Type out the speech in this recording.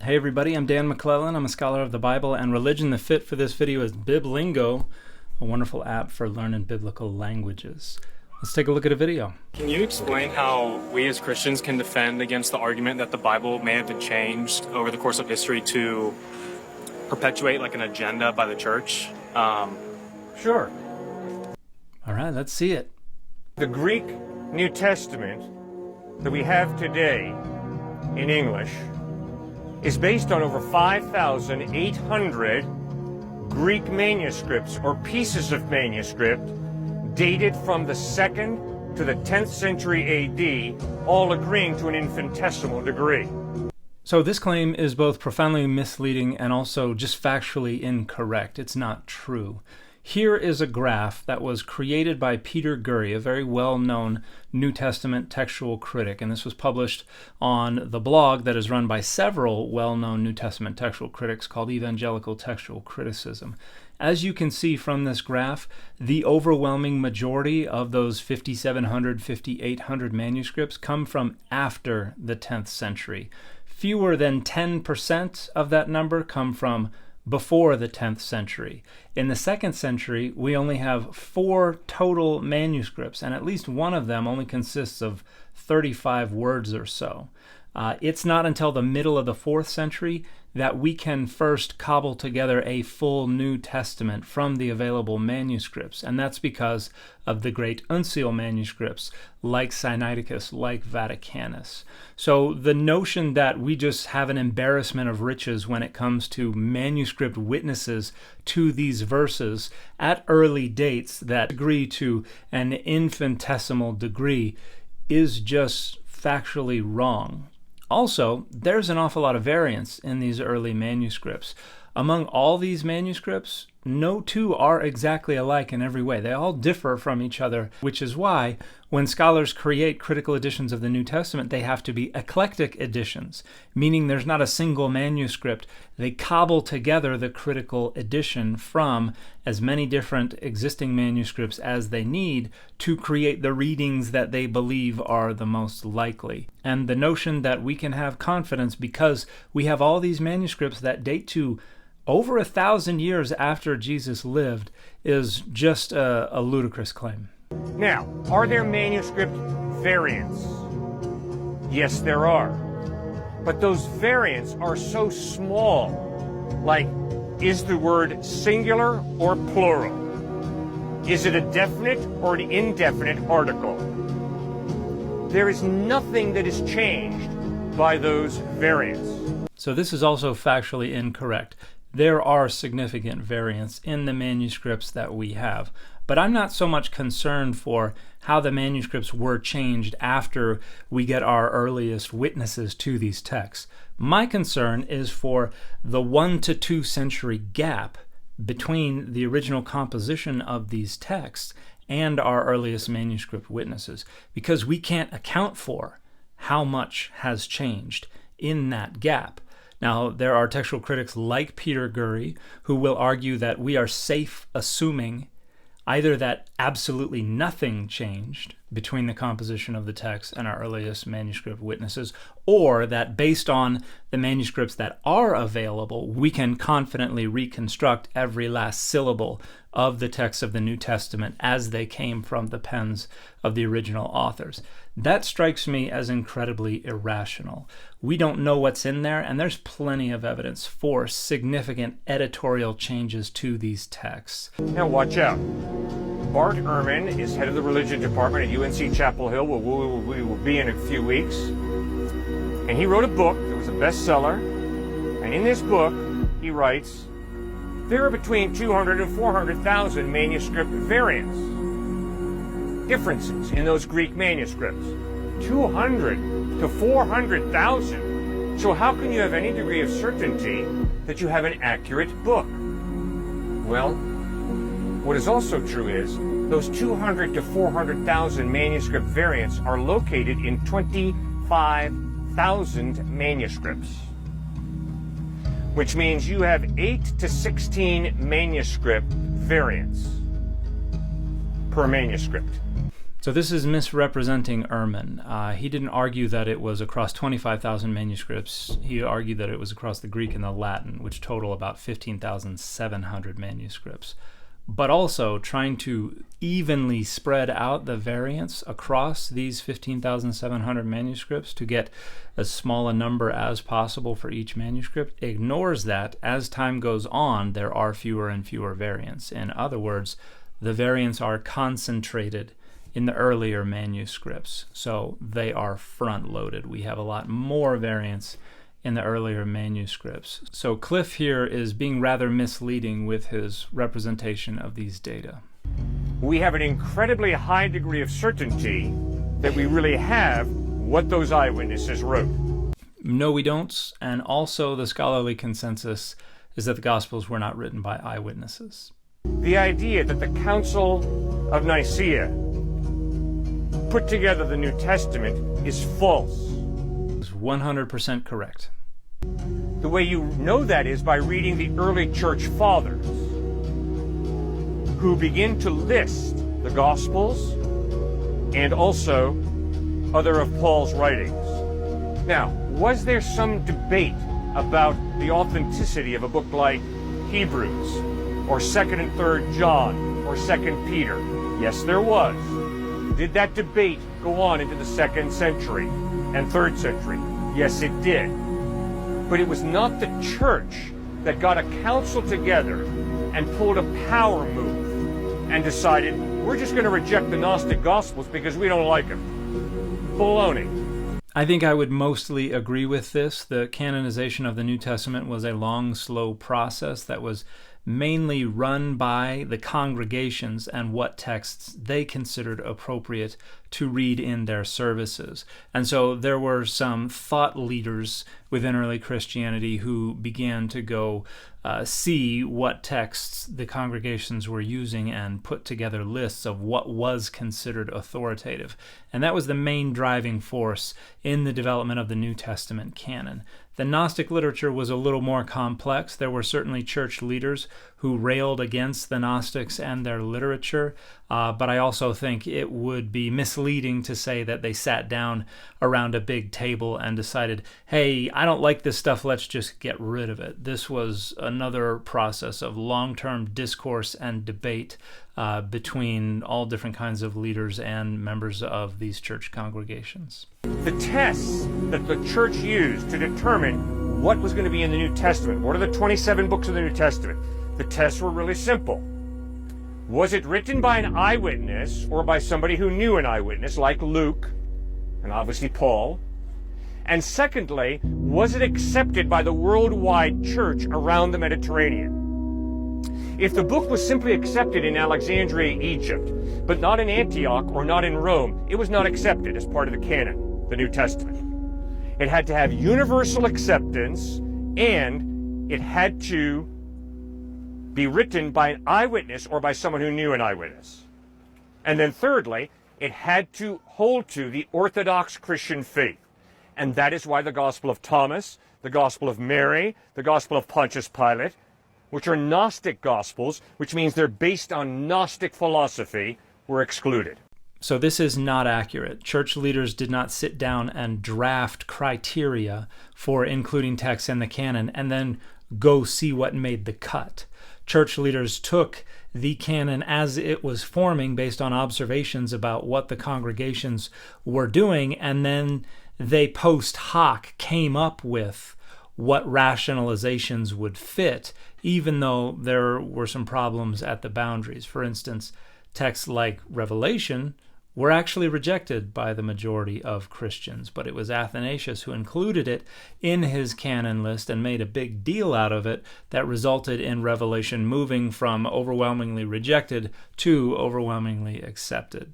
Hey everybody, I'm Dan McClellan. I'm a scholar of the Bible and religion. The fit for this video is BibLingo, a wonderful app for learning biblical languages. Let's take a look at a video. Can you explain how we as Christians can defend against the argument that the Bible may have been changed over the course of history to perpetuate like an agenda by the church? Sure. All right, let's see it. The Greek New Testament that we have today in English is based on over 5,800 Greek manuscripts or pieces of manuscript dated from the 2nd to the 10th century AD, all agreeing to an infinitesimal degree. So this claim is both profoundly misleading and also just factually incorrect. It's not true. Here is a graph that was created by Peter Gurry, a very well-known New Testament textual critic, and this was published on the blog that is run by several well-known New Testament textual critics called Evangelical Textual Criticism. As you can see from this graph, the overwhelming majority of those 5,700, 5,800 manuscripts come from after the 10th century. Fewer than 10% of that number come from before the 10th century. In the 2nd century, we only have 4 total manuscripts, and at least one of them only consists of 35 words or so. It's not until the middle of the 4th century that we can first cobble together a full New Testament from the available manuscripts, and that's because of the great uncial manuscripts like Sinaiticus, like Vaticanus. So the notion that we just have an embarrassment of riches when it comes to manuscript witnesses to these verses at early dates that agree to an infinitesimal degree is just factually wrong. Also, there's an awful lot of variance in these early manuscripts. Among all these manuscripts, no two are exactly alike in every way. They all differ from each other, which is why when scholars create critical editions of the New Testament, they have to be eclectic editions, meaning there's not a single manuscript. They cobble together the critical edition from as many different existing manuscripts as they need to create the readings that they believe are the most likely. And the notion that we can have confidence because we have all these manuscripts that date to over 1,000 years after Jesus lived is just a ludicrous claim. Now, are there manuscript variants? Yes, there are. But those variants are so small. Like, is the word singular or plural? Is it a definite or an indefinite article? There is nothing that is changed by those variants. So this is also factually incorrect. There are significant variants in the manuscripts that we have, but I'm not so much concerned for how the manuscripts were changed after we get our earliest witnesses to these texts. My concern is for the 1 to 2 century gap between the original composition of these texts and our earliest manuscript witnesses, because we can't account for how much has changed in that gap. Now, there are textual critics like Peter Gurry who will argue that we are safe assuming either that absolutely nothing changed between the composition of the text and our earliest manuscript witnesses, or that based on the manuscripts that are available, we can confidently reconstruct every last syllable of the text of the New Testament as they came from the pens of the original authors. That strikes me as incredibly irrational. We don't know what's in there, and there's plenty of evidence for significant editorial changes to these texts. Now watch out. Bart Ehrman is head of the religion department at UNC Chapel Hill, where we will be in a few weeks. And he wrote a book that was a bestseller. And in this book, he writes, there are between 200 and 400,000 manuscript variants. Differences in those Greek manuscripts. 200 to 400,000. So how can you have any degree of certainty that you have an accurate book? Well, what is also true is those 200 to 400,000 manuscript variants are located in 25,000 manuscripts, which means you have 8 to 16 manuscript variants per manuscript. So this is misrepresenting Ehrman. He didn't argue that it was across 25,000 manuscripts. He argued that it was across the Greek and the Latin, which total about 15,700 manuscripts. But also trying to evenly spread out the variance across these 15,700 manuscripts to get as small a number as possible for each manuscript ignores that as time goes on, there are fewer and fewer variants. In other words, the variants are concentrated in the earlier manuscripts, so they are front-loaded. We have a lot more variants in the earlier manuscripts. So Cliff here is being rather misleading with his representation of these data. We have an incredibly high degree of certainty that we really have what those eyewitnesses wrote. No, we don't, and also the scholarly consensus is that the Gospels were not written by eyewitnesses. The idea that the Council of Nicaea put together the New Testament is false. It's 100% correct. The way you know that is by reading the early church fathers, who begin to list the Gospels and also other of Paul's writings. Now, was there some debate about the authenticity of a book like Hebrews, or 2nd and 3rd John, or 2nd Peter? Yes, there was. Did that debate go on into the 2nd century and 3rd century? Yes, it did. But it was not the church that got a council together and pulled a power move and decided, we're just going to reject the Gnostic Gospels because we don't like them. Baloney. I think I would mostly agree with this. The canonization of the New Testament was a long, slow process that was mainly run by the congregations and what texts they considered appropriate to read in their services. And so there were some thought leaders within early Christianity who began to go see what texts the congregations were using and put together lists of what was considered authoritative. And that was the main driving force in the development of the New Testament canon. The Gnostic literature was a little more complex. There were certainly church leaders who railed against the Gnostics and their literature, but I also think it would be misleading to say that they sat down around a big table and decided, hey, I don't like this stuff, let's just get rid of it. This was another process of long-term discourse and debate between all different kinds of leaders and members of these church congregations. The tests that the church used to determine what was going to be in the New Testament, what are the 27 books of the New Testament? The tests were really simple. Was it written by an eyewitness or by somebody who knew an eyewitness, like Luke and obviously Paul? And secondly, was it accepted by the worldwide church around the Mediterranean? If the book was simply accepted in Alexandria, Egypt, but not in Antioch or not in Rome, it was not accepted as part of the canon, the New Testament. It had to have universal acceptance, and it had to be written by an eyewitness or by someone who knew an eyewitness. And then thirdly, it had to hold to the Orthodox Christian faith. And that is why the Gospel of Thomas, the Gospel of Mary, the Gospel of Pontius Pilate, which are Gnostic Gospels, which means they're based on Gnostic philosophy, were excluded. So this is not accurate. Church leaders did not sit down and draft criteria for including texts in the canon and then go see what made the cut. Church leaders took the canon as it was forming based on observations about what the congregations were doing, and then they post hoc came up with what rationalizations would fit, even though there were some problems at the boundaries. For instance, texts like Revelation were actually rejected by the majority of Christians, but it was Athanasius who included it in his canon list and made a big deal out of it that resulted in Revelation moving from overwhelmingly rejected to overwhelmingly accepted.